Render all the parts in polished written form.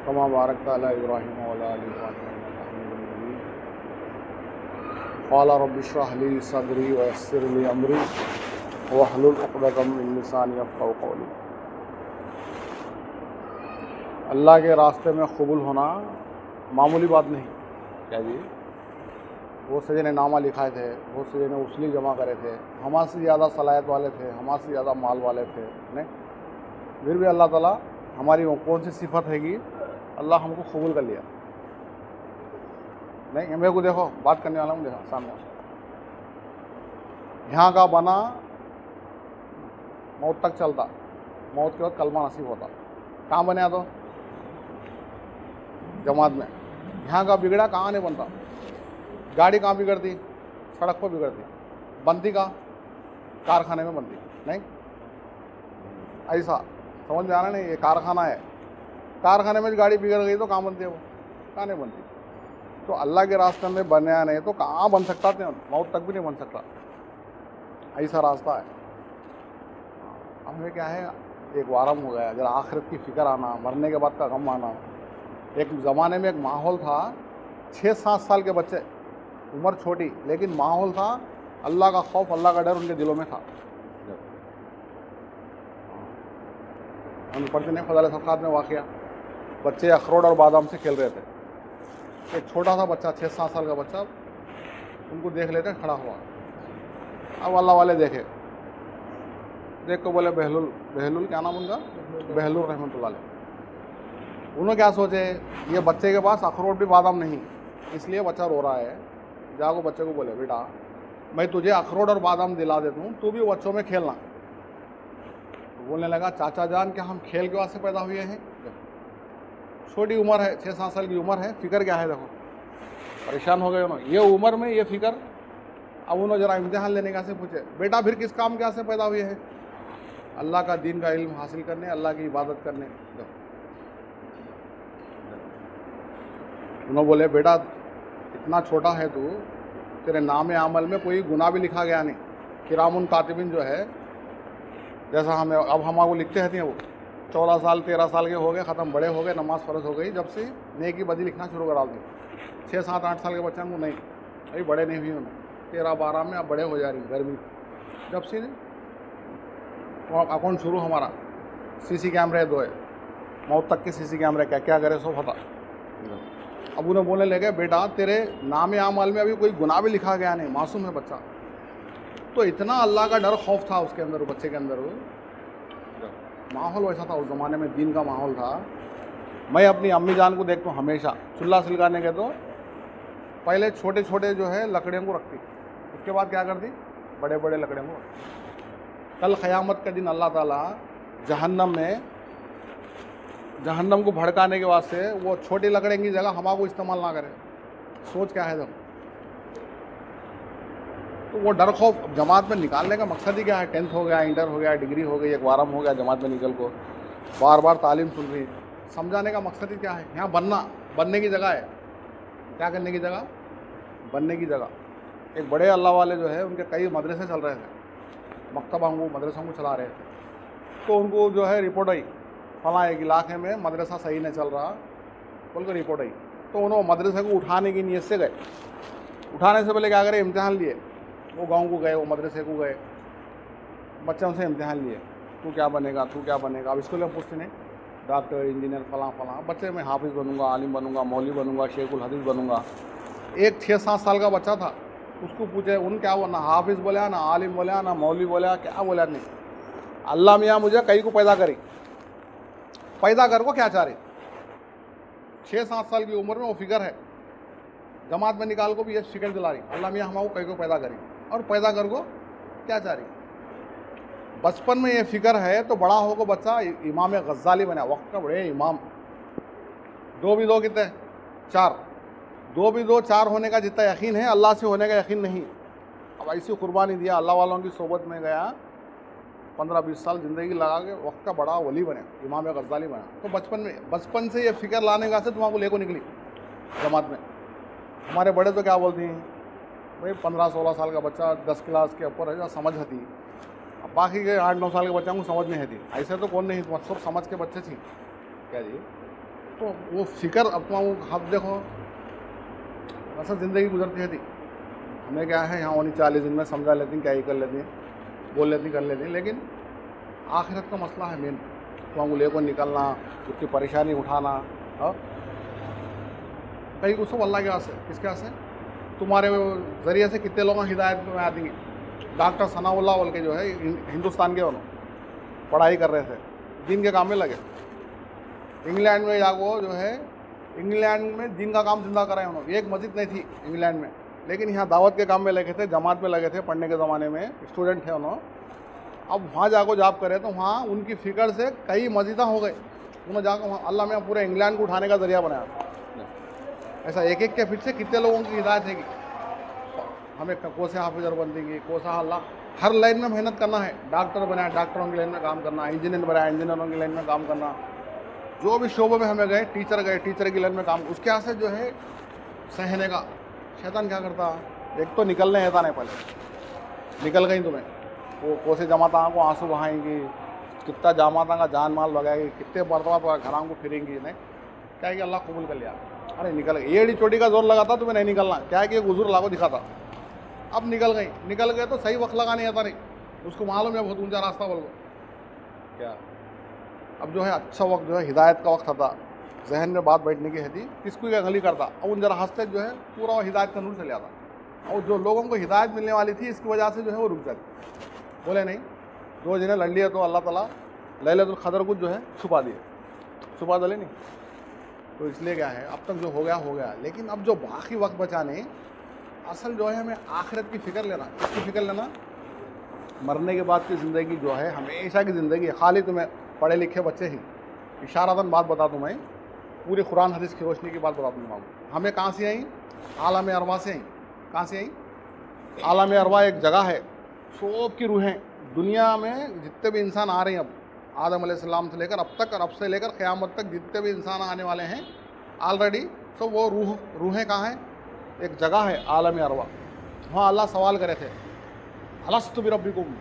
कमा बारकता अला इब्राहीम व अला आलि इब्राहीम इन्नका हमीदुम मजीद। क़ाल रब्बि इश्रह ली सदरी व यस्सिर ली अमरी वहलुल उक़दतम मिन लिसानी यफ़क़हू क़ौली। अल्लाह के रास्ते में कबूल होना मामूली बात नहीं। क्या जी, बहुत से जने नामा लिखाए थे, बहुत से जने उसली जमा करे थे, हमारे ज़्यादा सलाहियत वाले थे, हमारे ज़्यादा माल वाले थे, नहीं फिर भी अल्लाह ताला हमारी वो कौन सी सिफत है कि अल्लाह हमको कबूल कर लिया। नहीं मेरे को देखो, बात करने वाला हूँ, देखो सामने यहाँ का बना मौत तक चलता, मौत के बाद कलमा नसीब होता। कहाँ बने तो जमात में। यहाँ का बिगड़ा कहाँ नहीं बनता। गाड़ी कहाँ बिगड़ती, सड़क पर बिगड़ती, बनती कहाँ, कारखाने में बनती। नहीं ऐसा समझ में आ रहा नहीं, ये कारखाना है, कारखाने में गाड़ी बिगड़ गई तो कहाँ बनती है, वो कहाँ नहीं बनती। तो अल्लाह के रास्ते में बनया नहीं तो कहाँ बन सकता थे, मौत तक भी नहीं बन सकता। ऐसा रास्ता है। हमें क्या है, एक वारम हो गया, जरा आखिरत की फ़िक्र आना, मरने के बाद का गम आना। एक ज़माने में एक माहौल था, 6-7 साल के बच्चे, उम्र छोटी लेकिन माहौल था, अल्लाह का खौफ, अल्लाह का डर उनके दिलों में था। हम पढ़ते नहीं खुदा सफ़ात में वाक़या, बच्चे अखरोट और बादाम से खेल रहे थे। एक छोटा सा बच्चा, 6-7 साल का बच्चा, उनको देख लेते खड़ा हुआ। अब अल्लाह वाले देख को बोले बहलुल क्या नाम उनका, बहलुल रहमतुल्लाह अलैह। उन्होंने क्या सोचे, ये बच्चे के पास अखरोट भी बादाम नहीं, इसलिए बच्चा रो रहा है। जाओ बच्चे को बोले, बेटा मैं तुझे अखरोट और बादाम दिला देता हूँ, तू भी बच्चों में खेलना। तो बोलने लगा, चाचा जान क्या हम खेल के वास्ते पैदा हुए हैं? छोटी उम्र है, 6-7 साल की उम्र है, फिक्र क्या है। देखो परेशान हो गए उन्होंने, ये उम्र में ये फिक्र। अब उन्होंने जरा इम्तिहान लेने का से पूछे, बेटा फिर किस काम के से पैदा हुए हैं? अल्लाह का दीन का इल्म हासिल करने, अल्लाह की इबादत करने। उन्होंने बोले, बेटा इतना छोटा है तू, तेरे नाम अमल में कोई गुनाह भी लिखा गया नहीं। किरामुन कातिबिन जो है, जैसा हमें अब हमको लिखते रहती हैं, वो 14 साल 13 साल के हो गए, ख़त्म, बड़े हो गए, नमाज फ़र्ज हो गई, जब से नेकी बदी लिखना शुरू करा दी। 6-7-8 साल के बच्चे को नहीं, अभी बड़े नहीं हुए उन्हें, 13-12 में अब बड़े हो जा रही गर्मी। जब से अकाउंट शुरू हमारा, सीसी कैमरे 2 है, मौत तक के सीसी कैमरे, क्या क्या करे सो पता। अब उन्हें बोलने लगे, बेटा तेरे नाम आमाल में अभी कोई गुनाह भी लिखा गया नहीं, मासूम है बच्चा। तो इतना अल्लाह का डर खौफ था उसके अंदर, बच्चे के अंदर। माहौल वैसा था उस ज़माने में, दीन का माहौल था। मैं अपनी अम्मी जान को देखता हूँ, हमेशा चूल्हा सिलगाने के तो पहले छोटे छोटे जो है लकड़ियों को रखती, उसके बाद क्या करती, बड़े बड़े लकड़ियों को रखती। कल क़यामत के दिन अल्लाह ताला जहन्नम को भड़काने के वास्ते वो छोटी लकड़ियों की जगह हमारे इस्तेमाल ना करे। सोच क्या है। तो वो डर खौफ जमात में निकालने का मकसद ही क्या है? 10th हो गया, इंटर हो गया, डिग्री हो गई, एक वारम हो गया, जमात में निकल को बार बार तालीम सुन रही, समझाने का मकसद ही क्या है? यहाँ बनने की जगह है। क्या करने की जगह? बनने की जगह। एक बड़े अल्लाह वाले जो है, उनके कई मदरसे चल रहे थे, मकतबा को, मदरसों को चला रहे थे। तो उनको जो है रिपोर्ट आई, फलां एक इलाके में मदरसा सही नहीं चल रहा बोल कर रिपोर्ट आई। तो उन्होंने मदरसे को उठाने की नीयत से गए। उठाने से पहले क्या करें, इम्तिहान लिए। वो गांव को गए, वो मदरसे को गए, बच्चों से इम्तिहान लिए, तू क्या बनेगा, तू क्या बनेगा। अब स्कूल में पूछते नहीं, डॉक्टर, इंजीनियर, फलां फलां। बच्चे मैं हाफिज़ बनूंगा, आलिम बनूंगा, मौलवी बनूंगा, शेखुल हदीस बनूंगा। एक 6-7 साल का बच्चा था, उसको पूछे उन क्या बोला, हाफिज़ बोला, ना आलिम बोला, ना मौलवी बोला, क्या बोला नहीं। अल्लाह मियाँ मुझे कई को पैदा करी, पैदा कर को क्या चाह रही। 6-7 साल की उम्र में वो फिक्र है, जमात में निकाल को भी ये फिक्र दिला रही, अल्लाह मियाँ हमारे कई को पैदा करी और पैदा कर को क्या चाह रही। बचपन में ये फिक्र है तो बड़ा होकर बच्चा इमाम गज़ाली बना, वक्त का बड़े इमाम। 2 भी 2 कितने? 4। 2 भी 2 4 होने का जितना यकीन है, अल्लाह से होने का यकीन नहीं। अब ऐसी कुर्बानी दिया, अल्लाह वालों की सोबत में गया, 15-20 साल ज़िंदगी लगा के वक्त का बड़ा वली बने, इमाम गज़ाली बना। तो बचपन से ये फिक्र लाने का से तुम्हारा लेको निकली जमात में। हमारे बड़े तो क्या बोलती हैं भाई, 15-16 साल का बच्चा 10 क्लास के ऊपर है, समझ हती। अब बाकी के 8-9 साल के बच्चों को समझ नहीं हती। ऐसे तो कौन नहीं, सब समझ के बच्चे थी क्या जी। तो वो फिक्र अपना वो आप देखो ऐसा ज़िंदगी गुजरती है थी। हमें क्या है यहाँ होनी 40 दिन में समझा लेती क्या ही कर लेती हैं, बोल लेती कर लेती, लेकिन आखिरत का मसला है मेन। तो अंगुले को निकलना, उसकी परेशानी उठाना, और कहीं उसको अल्लाह के वास्ते किसके वास्ते तुम्हारे ज़रिए से कितने लोगों हिदायत में आ देंगे। डॉक्टर सनाउल्लाह बोल के जो है हिंदुस्तान के उन्होंने पढ़ाई कर रहे थे, दीन के काम में लगे। इंग्लैंड में जाको जो है इंग्लैंड में दीन का काम जिंदा कराए उन्होंने। एक मस्जिद नहीं थी इंग्लैंड में, लेकिन यहाँ दावत के काम में लगे थे, जमात में लगे थे, पढ़ने के ज़माने में स्टूडेंट थे उन्होंने। अब वहाँ जाको जॉब करे तो वहाँ उनकी फ़िक्र से कई मस्जिदा हो गए। उन्होंने जाकर वहाँ अल्लाह में पूरे इंग्लैंड को उठाने का ज़रिया बनाया। ऐसा एक एक के फिर से कितने लोगों की हिदायत है कि हमें कोसा हाफिजर बन देंगे, कोसा अल्लाह। हर लाइन में मेहनत करना है। डॉक्टर बनाया, डॉक्टरों की लाइन में काम करना, इंजीनियर बनाया, इंजीनियरों की लाइन में काम करना, जो भी शोबे में हमें गए, टीचर की लाइन में काम, उसके यहाँ से जो है सहने का। शैतान क्या करता, एक तो निकलने रहता नहीं, पहले निकल गई तुम्हें वो कोसे जमाता को आंसू बहाएंगी, कितना जमाता का जान माल लगाएगी, कितने मरतबा तो घरों को फिरेंगी, नहीं क्या है कि अल्लाह कबूल कर लिया। अरे निकल गई, एड़ी चोटी का जोर लगाता तुम्हें नहीं निकलना, क्या है कि गुजूर लागो दिखाता। अब निकल गए तो सही वक्त लगा नहीं आता, नहीं उसको मालूम है बहुत ऊंचा रास्ता बोल क्या। अब जो है अच्छा वक्त जो है हिदायत का वक्त था, जहन में बात बैठने की है थी, किसको क्या गली करता। अब उन जरा हंसते जो है पूरा हिदायत का नूर चले आता। और जो लोगों को हिदायत मिलने वाली थी इसकी वजह से जो है वो रुक जाती। बोले नहीं, दो जिन्हें लड़ लिया तो अल्लाह ताला लैलतुल क़द्र को जो है छुपा दले नहीं। तो इसलिए क्या है, अब तक जो हो गया, लेकिन अब जो बाकी वक्त बचाने, असल जो है हमें आखिरत की फ़िक्र लेना। किसकी फ़िक्र लेना? मरने के बाद की ज़िंदगी जो है हमेशा की ज़िंदगी है। खाली तुम्हें पढ़े लिखे बच्चे ही इशारातन बात बता दूँ, मैं पूरे कुरान हदीस की रोशनी की बात बता दूँगा। हमें कहाँ से आई? आलम अरवा से आई। कहाँ से आई? आलम अरवा एक जगह है, सब की रूहें दुनिया में जितने भी इंसान आ रहे हैं, अब आदम अलैहिस्सलाम से लेकर अब तक, और अब से लेकर क़यामत तक जितने भी इंसान आने वाले हैं ऑलरेडी, सब वो रूहें कहाँ हैं? एक जगह है आलम अरवा। वहाँ अल्लाह सवाल करे थे, अलस्तु बिरब्बिकुम,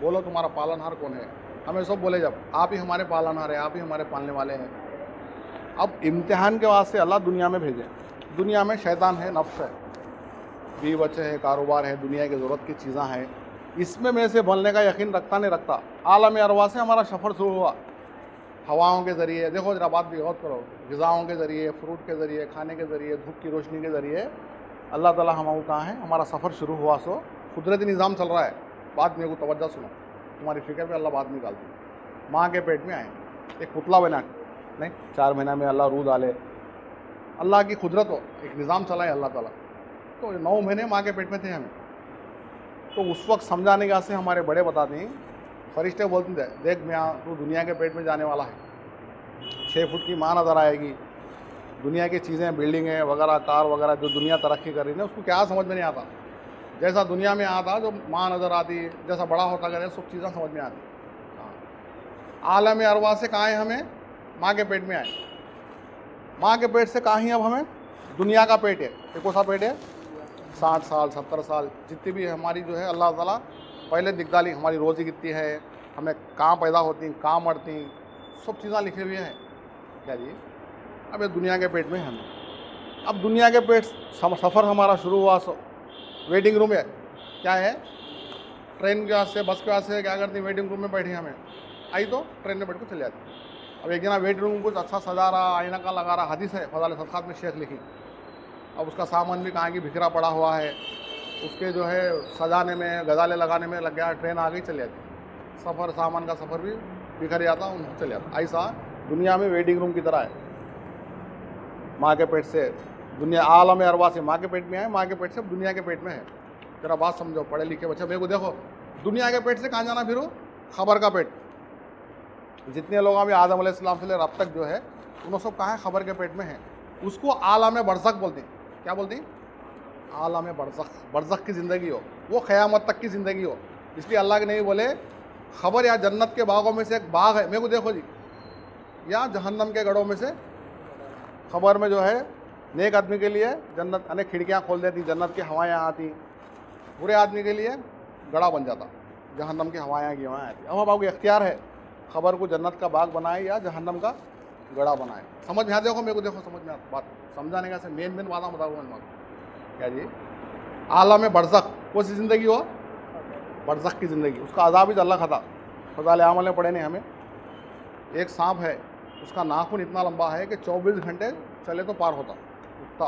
बोलो तुम्हारा पालनहार कौन है? हमें सब बोले जब आप ही हमारे पालनहार हैं, आप ही हमारे पालने वाले हैं। अब इम्तिहान के वास्ते अल्लाह दुनिया में भेजे। दुनिया में शैतान है, नफ्स है, बीवी बच्चे है, कारोबार है, दुनिया की ज़रूरत की चीज़ें हैं, इसमें मेरे से बनने का यकीन रखता नहीं रखता। आलम अरवा से हमारा सफ़र शुरू हुआ हवाओं के ज़रिए। देखो जरा बात भी गौर करो, ग़िज़ाओं के ज़रिए, फ्रूट के ज़रिए, खाने के ज़रिए, धूप की रोशनी के ज़रिए अल्लाह ताला हमारे कहाँ है, हमारा सफ़र शुरू हुआ। सो कुदरती निज़ाम चल रहा है। बात मेरे को तवज्जो सुनो, तुम्हारी फ़िक्र पे अल्लाह बात निकालती। माँ के पेट में आए, एक पुतला बना नहीं, 4 महीना में अल्लाह रूह डाले, अल्लाह की कुदरत हो, एक निज़ाम चलाए अल्लाह ताला। तो 9 महीने माँ के पेट में थे हमें। तो उस वक्त समझाने के वास्ते हमारे बड़े बताते हैं, फरिश्ते बोलते थे, देख मियाँ तू दुनिया के पेट में जाने वाला है, 6 फुट की माँ नज़र आएगी, दुनिया की चीज़ें, बिल्डिंगें वगैरह, कार वगैरह जो दुनिया तरक्की कर रही है उसको क्या समझ में नहीं आता। जैसा दुनिया में आता जो माँ नज़र आती, जैसा बड़ा होता करे सब चीज़ें समझ में आती। आलम अरवा से कहाँ है हमें? माँ के पेट में आए। माँ के पेट से कहाँ ही अब हमें दुनिया का पेट है। ये कौन सा पेट है? 60 साल 70 साल जितनी भी हमारी जो है अल्लाह ताला पहले दिखदाली, हमारी रोज़ी कितनी है, हमें कहाँ पैदा होती, कहाँ मरती, सब चीज़ें लिखे हुए हैं। क्या जी? अब ये दुनिया के पेट में है हम। अब दुनिया के पेट सफ़र हमारा शुरू हुआ। वेटिंग रूम है, क्या है? ट्रेन के वास्ते, बस के वास्ते क्या करती, वेटिंग रूम में बैठी हमें आई तो ट्रेन में बैठ कर चले जाती। अब एक जना वेटिंग रूम कुछ अच्छा सजा रहा, आईना का लगा रहा, हदीस है फ़ज़ाइल सदक़ात में शेख लिखी। अब उसका सामान भी कहाँ की बिखरा पड़ा हुआ है, उसके जो है सजाने में, गजाले लगाने में लग गया, ट्रेन आ गई, चले जाती। सफ़र, सामान का सफ़र भी बिखर जाता, उनको चले जाता। ऐसा दुनिया में वेटिंग रूम की तरह है। माँ के पेट से दुनिया, आलम अरवा से माँ के पेट में है, माँ के पेट से दुनिया के पेट में है। जरा बात समझो पढ़े लिखे बच्चे। मेरे को देखो, दुनिया के पेट से कहाँ जाना फिर? खबर का पेट। जितने लोग अभी आदम अलैहिस्सलाम से लेकर अब तक जो है उन्होंने सब कहाँ है? खबर के पेट में है। उसको आलम बरज़ख बोलते हैं। क्या बोलते हैं? आलम बरज़ख। बरज़ख की ज़िंदगी हो, वो क़यामत तक की ज़िंदगी हो। इसलिए अल्लाह के नहीं बोले खबर या जन्नत के बागों में से एक बाग है, मेरे को देखो जी, या जहन्नम के गढ़ों में से। खबर में जो है नेक आदमी के लिए जन्नत अनेक खिड़कियाँ खोल देती, जन्नत की हवाएँ आती। बुरे आदमी के लिए गड़ा बन जाता, जहन्नम की हवाएँ की हवाएँ आती। अब आपको इख्तियार है, खबर को जन्नत का बाग बनाए या जहन्नम का गड़ा बनाए। समझ में आ देखो, मेरे को देखो समझ में बात समझाने का से मेन वाला बता रहा हूँ। क्या जी? आलम बरज़ख कौन सी ज़िंदगी हो? बरज़ख की ज़िंदगी, उसका अज़ाब ही अल्लाह खाता। फज़ाइल आमल में पढ़े नहीं हमें। एक सांप है, उसका नाखून इतना लंबा है कि 24 घंटे चले तो पार होता उठता।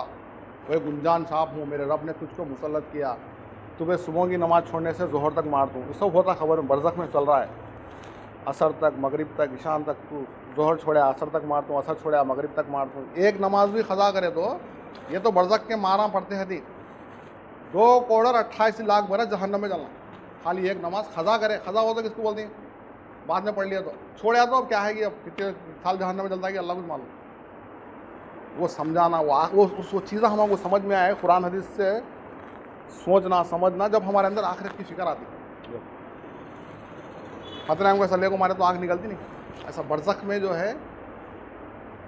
वही गुंजान सांप हूँ, मेरे रब ने तुझको मुसल्लत किया, तुम्हें सुबह की नमाज़ छोड़ने से ज़ोहर तक मार दूँ। ये सब होता खबर में, बरज़ख में चल रहा है। असर तक, मगरिब तक, ईशान तक, तू ज़ोहर छोड़ा असर तक मार दूँ, असर छोड़ा मगरिब तक मार दूँ। एक नमाज भी ख़ज़ा करे तो ये तो बरज़ख के मारा पढ़ते हैं थी। 2 करोड़ 28 लाख बरस जहन्नम में चलना, खाली एक नमाज ख़ज़ा करे। ख़ज़ा हो तो किसको बोलती हैं? बाद में पढ़ लिया तो छोड़ा तो अब क्या है कि अब कितने साल जहन्नम में चलता है कि अल्लाह को मालूम। वो समझाना, वो चीज़ें हमको समझ में आए कुरान हदीस से सोचना समझना, जब हमारे अंदर आखिरत की फिक्र आती। खतरे हमको सल्ले को मारे तो आँख निकलती नहीं, ऐसा बरज़ख में जो है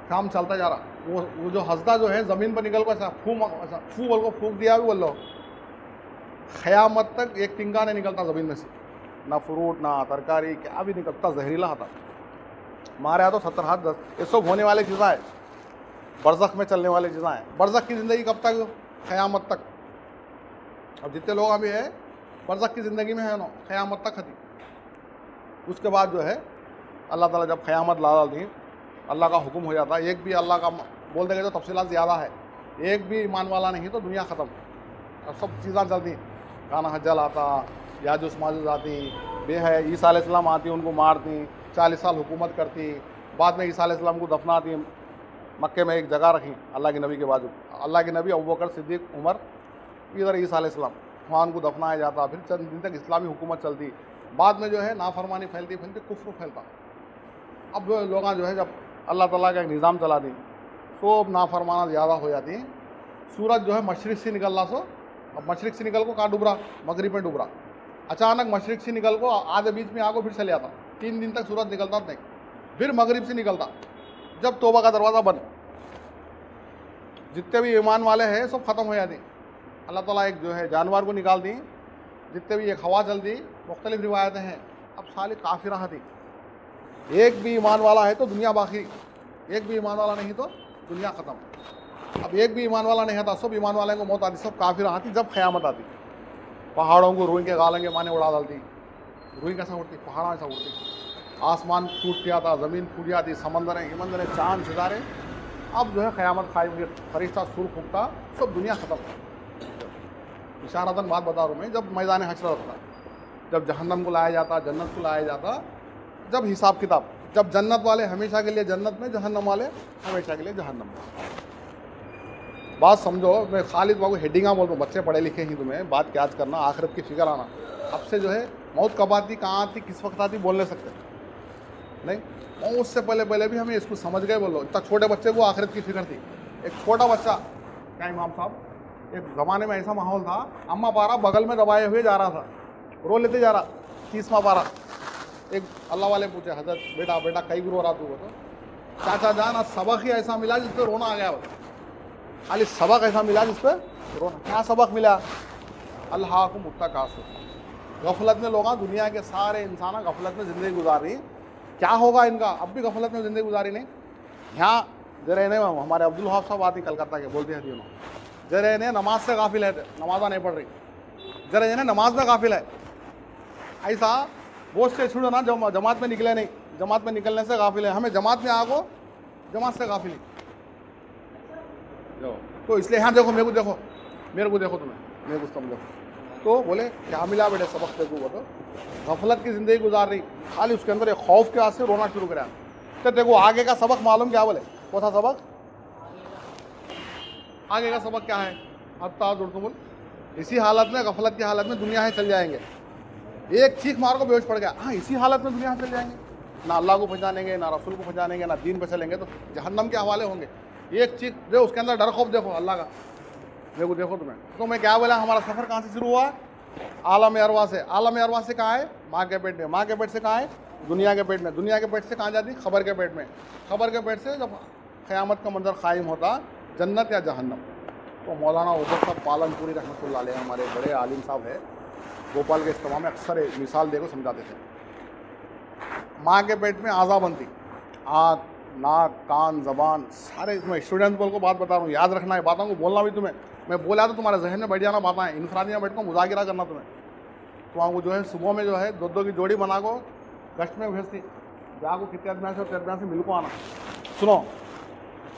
काम चलता जा रहा। वो जो हंसदा जो है ज़मीन पर निकल कर ऐसा फू बोल को फूक दिया भी बोल लो, क़यामत तक एक टिंगा नहीं निकलता ज़मीन में से, ना फ्रूट ना तरकारी क्या भी निकलता, जहरीला आता। मारे तो 70 हाथ 10 ये सब होने वाली चीज़ें हैं, बरज़ख में चलने वाली चीज़ें हैं। बरज़ख की ज़िंदगी कब तक? क़यामत तक। अब जितने लोग अभी है बरज़ख की ज़िंदगी में है ना, क़यामत तक खती। उसके बाद जो है अल्लाह ताला जब क़यामत ला दी, अल्लाह का हुक्म हो जाता है। एक भी अल्लाह का बोल देंगे तो तफसीलात ज़्यादा है, एक भी ईमान वाला नहीं तो दुनिया ख़त्म। अब सब चीज़ें चलती, गाना हज्जल आता, याजुस माजुस आती, बेहया ईसा अलैहिस्सलाम आती, उनको मारती, 40 साल हुकूमत करती। बाद में ईसा अलैहिस्सलाम को दफनाती, मक्के में एक जगह रखी अल्लाह के नबी के बाजू। अल्लाह के नबी अबू बकर सिद्दीक उमर, इधर ईसा अलैहिस्सलाम, वहाँ उनको दफनाया जाता। फिर चंद दिन तक इस्लामी हुकूमत चलती। बाद में जो है नाफरमानी फैलती फैलती कुफ्र फैलता। अब लोग जो है जब अल्लाह ताला का एक निज़ाम चला दी तो नाफरमाना ज़्यादा हो जाती। सूरज जो है मशरिक़ से निकल रहा, सो अब मशरिक़ से निकल को कहाँ डूब रहा? मगरिब में डूब रहा। अचानक मशरिक़ से निकल को आधे बीच में आगो फिर चले आता। 3 दिन तक सूरज निकलता नहीं, फिर मगरिब से निकलता। जब तौबा का दरवाज़ा बंद, जितने भी ईमान वाले हैं सब ख़त्म हो जाती। अल्लाह ताला एक जो है जानवर को निकाल दी, जितने भी एक हवा चल दी, मुख्तलिफ रिवायतें हैं। अब साले काफिरा थी, एक भी ईमान वाला है तो दुनिया बाकी, एक भी ईमान वाला नहीं तो दुनिया ख़त्म। अब एक भी ईमान वाला नहीं था, सब ईमान वाले को मौत आती, सब काफिरा आती। जब क़यामत आती, पहाड़ों को रूई के गालेंगे माने उड़ा डालती। रूई कैसा उड़ती? पहाड़ ऐसा उड़ती। आसमान टूट जाता, ज़मीन फूट जाती, समंदरें समंदरें चांद सितारे। अब जो है क़यामत कायम हुई, फरिश्ता सुर फूकता, सब दुनिया ख़त्म। इशारतन बात बता रहा हूँ मैं, जब मैदान हश्र होता, जब जहन्नम को लाया जाता, जन्नत को लाया जाता, जब हिसाब किताब, जब जन्नत वाले हमेशा के लिए जन्नत में, जहन्नम वाले हमेशा के लिए जहन्नम में। बात समझो, मैं खालिद बाबू हेडिंगा बोल रहा हूँ, बच्चे पढ़े लिखे ही, तुम्हें बात क्या करना, आखिरत की फिक्र आना। अब से जो है मौत कब आती, कहाँ आती, किस वक्त आती बोल नहीं सकते, नहीं। मौत से पहले भी हमें इसको समझ गए बोलो। इतना छोटे बच्चे को आखिरत की फिक्र थी। एक छोटा बच्चा, क्या इमाम साहब, एक ज़माने में ऐसा माहौल था, अम्मा पारा बगल में दबाए हुए जा रहा था, रो लेते जा रहा, 30वां पारा। एक अल्लाह वाले पूछे, हजरत बेटा बेटा कई रो रहा तू? वो तो चाचा जान आज सबक ही ऐसा मिला जिस पर रोना आ गया। खाली सबक ऐसा मिला जिस पर रोना। क्या सबक मिला? अल्लाह को मुत्ता कासो, गफलत में लोग, दुनिया के सारे इंसान गफलत में ज़िंदगी गुजार रही। क्या होगा इनका? अब भी गफलत में ज़िंदगी गुजारी नहीं। यहाँ जरा ने हमारे अब्दुल वहाब साहब आती कलकत्ता के, बोलते हैं तीनों, जरा ने नमाज से गाफिल है, नमाजा नहीं पढ़ रही, जरा ने नमाज में गाफिल है। ऐसा बोझ से छुड़ो ना, जमात में निकले नहीं, जमात में निकलने से गाफिल है। हमें जमात में आगो, जमात से गाफिल तो इसलिए यहाँ देखो, मेरे को देखो, मेरे को देखो, तुम्हें मेरे को समझो। तो बोले क्या मिला बेटे सबक देखो? वो तो गफलत की ज़िंदगी गुजार रही, खाली उसके अंदर एक खौफ के आज से रोना शुरू करा। तो देखो आगे का सबक मालूम क्या? बोले कौन सा सबक? आगे का सबक क्या है? हत्ता बोल, इसी हालत में, गफलत की हालत में दुनिया से चल जाएंगे। एक चीख मार को बेहोश पड़ गया, हाँ इसी हालत में दुनिया से चल जाएंगे, ना अल्लाह को पहचानेंगे, ना रसूल को पहचानेंगे, ना दीन पे चलेंगे, तो जहन्नम के हवाले होंगे। एक चीख दे, उसके अंदर डर खौफ देखो अल्लाह का। देखो देखो तुम्हें, तो मैं क्या बोला, हमारा सफ़र कहाँ से शुरू हुआ? आलम अरवा से। आलम अरवा से कहाँ है? माँ के पेट में। माँ के पेट से कहाँ है? दुनिया के पेट में। दुनिया के पेट से कहाँ जाती? खबर के पेट में। खबर के पेट से जब क़यामत का मंजर कायम होता, जन्नत या जहन्नम। तो मौलाना उबैद साहब पालनपुरी रहमतुल्लाह अलैह, हमारे बड़े आलिम साहब है, भोपाल के इज्तिमा में अक्सर मिसाल देकर समझाते थे। माँ के पेट में आज़ा बनती, आँख, नाक कान ज़बान सारे, इसमें स्टूडेंट बोल को बात बता रहा हूँ, याद रखना है बातों को, बोलना भी तुम्हें। मैं बोला तो तुम्हारे जहन में बैठ जाना बातें, इनफरादी में बैठ को मुजाकिरा करना तुम्हें। तुम्हारा जो है सुबह में जो है 2-2 की जोड़ी बना को गश्त में भेजती, जाको कितने आदमी से और तेरे से मिल को आना। सुनो,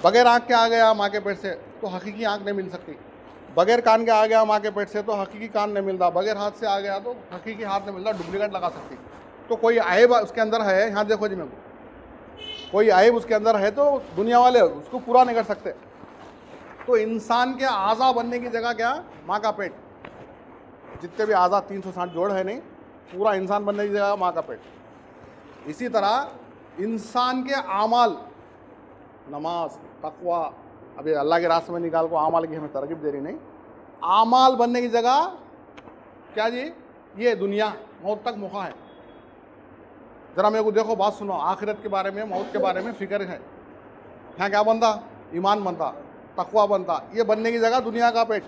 बगैर आँख के आ गया माँ के पेट से तो हकीकी आँख नहीं मिल सकती, बगैर कान के आ गया माँ के पेट से तो हकीकी कान नहीं मिलता, बगैर हाथ से आ गया तो हकीकी हाथ नहीं मिलता, डुप्लीकेट लगा सकती। तो कोई आयब उसके अंदर है, यहाँ देखो जी, मेरे को कोई आयब उसके अंदर है तो दुनिया वाले उसको पूरा नहीं कर सकते। तो इंसान के आज़ा बनने की जगह क्या? माँ का पेट। जितने भी आज़ा 360 जोड़ है नहीं, पूरा इंसान बनने की जगह माँ का पेट। इसी तरह इंसान के आमाल, नमाज, तकवा, अभी अल्लाह के रास्ते में निकाल को आमाल की हमें तरकीब दे रही नहीं, आमाल बनने की जगह क्या जी? ये दुनिया, मौत तक मौका है। ज़रा मेरे को देखो, बात सुनो, आखिरत के बारे में, मौत के बारे में फ़िक्र है। यहाँ क्या बनता? ईमान बनता, तकवा बनता। ये बनने की जगह दुनिया का पेट।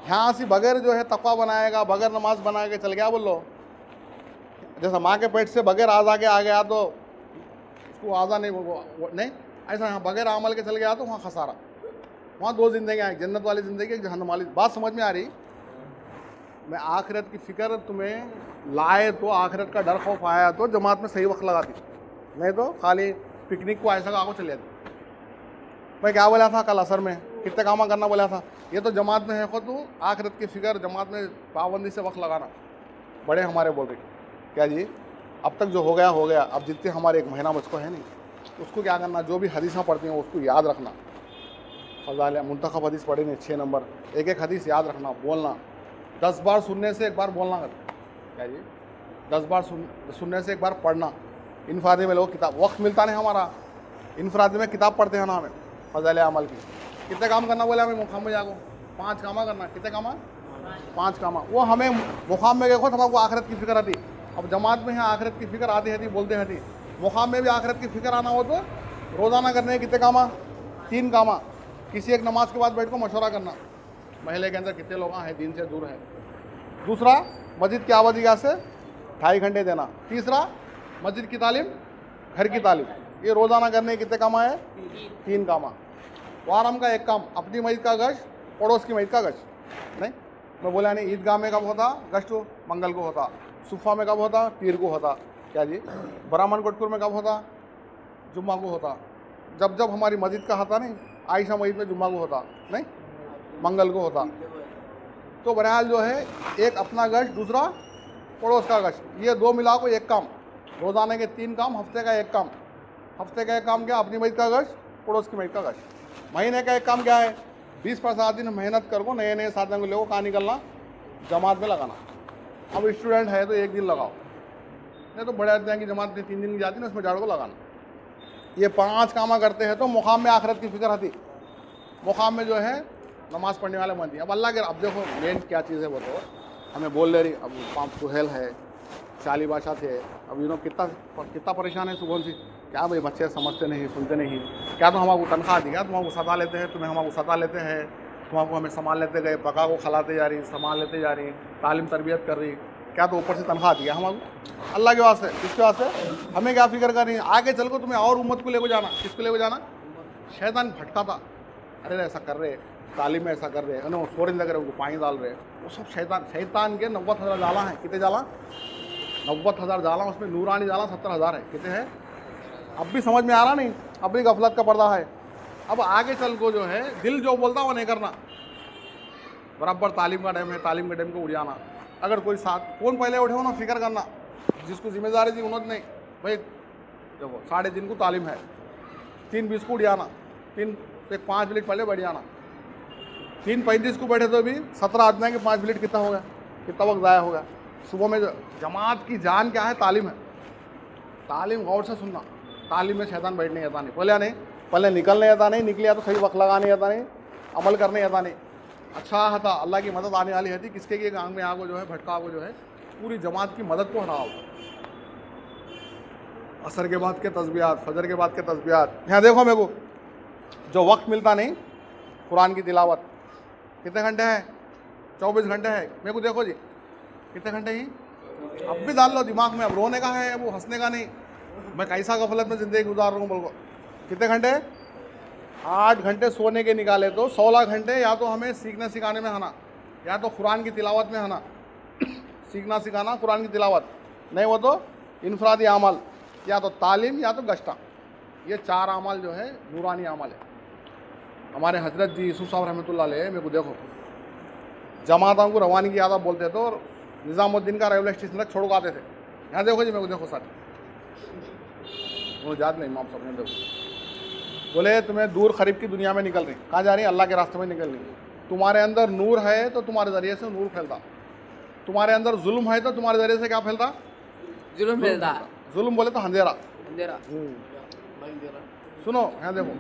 यहाँ से बगैर जो है तकवा बनाएगा, बगैर नमाज बनाएगा, चल गया बोल लो। जैसा माँ के पेट से बगैर आज़ा के आ गया तो उसको आज़ा नहीं ऐसा यहाँ बगैर अमल के चल गया तो वहाँ खसारा। वहाँ 2 ज़िंदगी आई, जन्नत वाली ज़िंदगी, जहन्नम वाली। बात समझ में आ रही? मैं आखिरत की फ़िक्र तुम्हें लाए तो, आखिरत का डर खौफ आया तो जमात में सही वक्त लगाती, नहीं तो खाली पिकनिक को ऐसा आगो चले जाती। मैं क्या बोला था कल असर में, कितने कामा करना बोला था? ये तो जमात में है खुद, तो आखिरत की फ़िक्र जमात में पाबंदी से वक्त लगाना। बड़े हमारे बोल रहे क्या जी, अब तक जो हो गया हो गया, अब जितने हमारे 1 महीना मुझको है नहीं, उसको क्या करना, जो भी हदीसें पढ़ती हैं उसको याद रखना। फज़ाइल मुंतखब हदीस पढ़ी नहीं, 6 नंबर, एक हदीस याद रखना, बोलना। 10 बार सुनने से 1 बार बोलना क्या जी? 10 बार सुनने से 1 बार पढ़ना। इनफरादी में लोग किताब, वक्त मिलता नहीं हमारा, इनफरादी में किताब पढ़ते हैं ना हमें फज़ाइल अमल की। कितने काम करना बोले हमें मुकाम में जाको? 5 कामा करना। कितने कामा? 5 कामा। वो हमें मुकाम में गए खुद हमको आखिरत की फ़िक्र आती। अब जमात में है आखिरत की फ़िक्र आती है, बोलते हैं, मुकाम में भी आखिरत की फ़िक्र आना हो तो रोज़ाना करने कितने कामा? 3 कामा। किसी एक नमाज के बाद बैठ को मशवरा करना, महल्ले के अंदर कितने लोग हैं दीन से दूर है। दूसरा, मस्जिद की आबादी से 2.5 घंटे देना। तीसरा, मस्जिद की तालीम, घर की तालीम। ये रोज़ाना करने कितने कामा है? 3 कामा। वारम का 1 काम, अपनी मस्जिद का गश्त, पड़ोस की मस्जिद का गश्त। नहीं, मैं बोला नहीं, ईदगाह में कब होता गश्त? मंगल को होता। सुफ़ा में कब होता? पीर को होता। क्या जी? ब्राह्मण कोटपुर में कब होता? जुम्मा को होता। जब जब हमारी मस्जिद का होता नहीं, आयशा मस्जिद में जुम्मा को होता नहीं, मंगल को होता। तो बहरहाल जो है, एक अपना गश्त, दूसरा पड़ोस का गश्त, ये 2 मिला को 1 काम। रोज़ाना के 3 काम, हफ्ते का 1 काम। हफ्ते का 1 काम क्या? अपनी मस्जिद का गश्त, पड़ोस की मस्जिद का गश्त। महीने का 1 काम क्या है? 20-50 दिन मेहनत कर को नए नए साथियों को लोगों कहाँ निकलना, जमात में लगाना। अब स्टूडेंट है तो 1 दिन लगाओ, नहीं तो बड़े आदमी की जमात में 3 दिन की जाती है, उसमें झाड़ को लगाना। ये 5 कामा करते हैं तो मुकाम में आखिरत की फ़िक्र आती। मुकाम में जो है नमाज़ पढ़ने वाले बनती। अब अल्लाह के, अब देखो मेन क्या चीज़ है वो तो हमें बोल ले रही। अब पाप सुहेल है, शाली बादशाह थे, अब कितना परेशान है सुबह से। क्या भाई, बच्चे समझते नहीं, सुनते नहीं। क्या तो हमको तनख्वाह दी, क्या तुम्हारा सता लेते हैं, तुम्हें हमको सता लेते हैं, तुम्हारा हमें संभाल लेते गए, पका को खिलाते जा रही, संभाल लेते जा रही, तालीम तरबियत कर रही। क्या तो ऊपर से तनख्वाह दिया हमको? अल्लाह के वास्ते, किसके वास्ते? हमें क्या फ़िक्र करनी है? आगे चल को तुम्हें और उम्मत को लेकर जाना। किसको लेकर जाना? शैतान भटकाता, अरे ऐसा कर रहे, तालीम में ऐसा कर रहे, वो फोरन लग रहे, उनको पानी डाल रहे, वो सब शैतान के 90,000 जाला हैं। कितने जाला? 90,000 जाला। उसमें नूरानी जाला 70,000 है। कितने हैं? अब भी समझ में आ रहा नहीं, अब भी गफलत का पर्दा है। अब आगे चल को जो है दिल जो बोलता वो नहीं करना। बराबर तालीम का टाइम है, तालीम के टाइम को उड़ जाना। अगर कोई साथ कौन पहले उठे हो ना, फिक्र करना, जिसको जिम्मेदारी थी उन्होंने नहीं भाई। देखो 3:30 को तालीम है, 3:20 को उड़ जाना, 5 मिनट पहले बैठ जाना। 3:35 को बैठे तो भी 17 आदमी के 5 मिनट कितना हो गया, कितना वक्त ज़ाया हो गया। सुबह में जो जमात की जान क्या है? तालीम है। तालीम गौर से सुनना। तालीम में शैतान बैठने आता नहीं, पहले निकलने आता नहीं, निकले तो सही वक्त लगाने आता नहीं, अमल करने आता नहीं। अच्छा था, अल्लाह की मदद आने वाली है। किसके की आंग में आगो जो है, भटका को जो है, पूरी जमात की मदद को हराओ। असर के बाद के तस्बीहात, फजर के बाद के तस्बीहात। यहाँ देखो मेरे को जो वक्त मिलता नहीं, कुरान की तिलावत कितने घंटे हैं? 24 घंटे है। मेरे को देखो जी कितने घंटे ही, अब भी डाल लो दिमाग में। अब रोने का है, वो हंसने का नहीं। मैं कैसा गफलत में ज़िंदगी गुजार रहा हूँ बोल को। कितने घंटे? 8 घंटे सोने के निकाले तो 16 घंटे या तो हमें सीखने सिखाने में आना, या तो कुरान की तिलावत में आना। सीखना सिखाना, कुरान की तिलावत, नहीं वो तो इनफरादी अमल, या तो तालीम, या तो गश्ता। ये 4 अमल जो है नूरानी अमल है। हमारे हजरत जी यूसुफ साहब रहमतुल्लाह अलैह, मेरे को देखो जमातों को रवानी की आदत बोलते थे और निज़ामुद्दीन का रेलवे स्टेशन तक छोड़ को आते थे। यहाँ देखो जी, मेरे को देखो सर, मुझे याद नहीं, इमाम साहब ने देखो बोले तुम्हें दूर खरीब की दुनिया में निकल रही, कहाँ जा रही? अल्लाह के रास्ते में निकल रही। तुम्हारे अंदर नूर है तो तुम्हारे ज़रिए से नूर फैलता, तुम्हारे अंदर जुल्म है तो तुम्हारे ज़रिए से क्या फैलता? जुल्म फैलता। जुल्म बोले तो अंधेरा। अंधेरा। सुनो यहाँ देखो,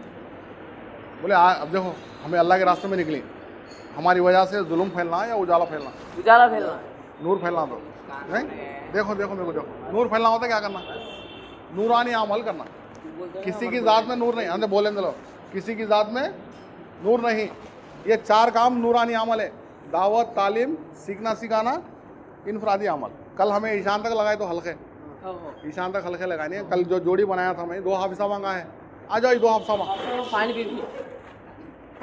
बोले अब देखो हमें अल्लाह के रास्ते में निकली, हमारी वजह से जुल्म फैलना या उजाला फैलना? उजाला फैलना, नूर फैलना। तो नहीं, देखो देखो मेरे को देखो, नूर फैलना होता है क्या करना? नूरानी अमल करना। किसी की ज़ात में नूर नहीं, अंदर बोले लो, किसी की ज़ात में नूर नहीं। ये 4 काम नूरानी अमल है, दावत, तालीम, सीखना सिखाना, इनफरादी अमल। कल हमें ईशान तक लगाए तो हल्के, ईशान तक हल्के लगाए नहीं। कल जो जोड़ी बनाया था मैं, 2 हाफिसा मांगा है, आ जाओ 2 हाफिसा मांगा, पानी पी,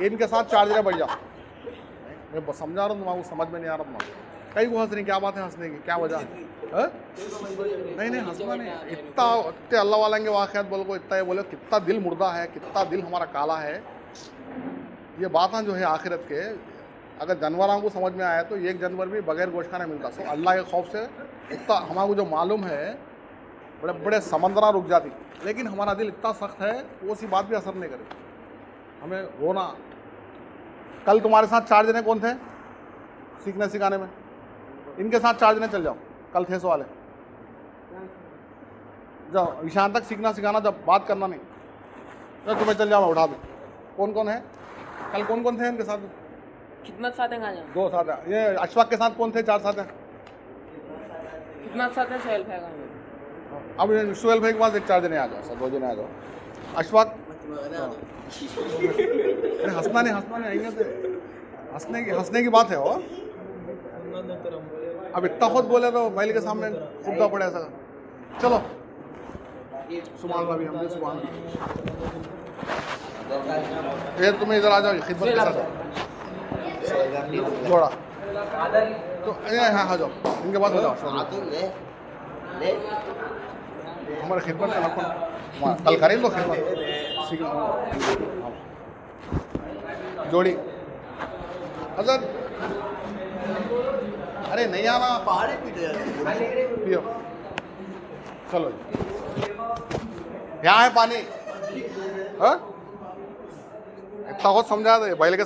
इनके साथ 4 जने बढ़ जाओ। मैं समझा रहा हूँ, तुम्हारा समझ में नहीं आ रहा तुम्हारा, कई को हंस रही, क्या बात है हंसने की, क्या वजह है? नहीं नहीं हंसना नहीं, इतने अल्लाह वाला के वाक़यात बोल को, इतना ये बोले कितना दिल मुर्दा है, कितना दिल हमारा काला है। ये बातें जो है आखिरत के, अगर जानवरों को समझ में आया तो एक जानवर भी बगैर गोश्त का नहीं मिलता। सो अल्लाह के खौफ से इतना हमारे जो मालूम है, बड़े बड़े समंदरा रुक जाती, लेकिन हमारा दिल इतना सख्त है वो सी बात भी असर नहीं करे, हमें रोना। कल तुम्हारे साथ 4 जने कौन थे सीखने सिखाने में? इनके साथ 4 जने चल जाओ, कल थे सवाल है, जाओ ईशान तक सीखना सिखाना, जब बात करना नहीं, जब तुम्हें चल जाओ मैं उठा दूँ। कौन कौन है कल, कौन कौन थे इनके साथ? कितना साथ है? 2 साथ है। ये अशफाक के साथ कौन थे? 4 साथ हैं। कितना साथ है? सोहेल भाई का। अब सोहेल भाई के पास 4 जने आ जाओ, सब 2 जने आ जाओ। अशफाक, अरे हंसना नहीं आएंगे तो हंसने की बात है वो। अब इतना खुद बोले तो महल के सामने खुदा पड़े ऐसा। चलो सुभान अल्लाह भी हमने सुभान अल्लाह। ये तुम्हें इधर आ जाओ, खिदमत के साथ जोड़ा तो यहाँ आ जाओ, इनके पास हो जाओ। हमारे खिदमत का लखन कल करें तो खिदमत जोड़ी हजरत। अरे नहीं आना, पियो। चलो यहाँ है पानी। हाँ इतना बहुत समझा दे भाई के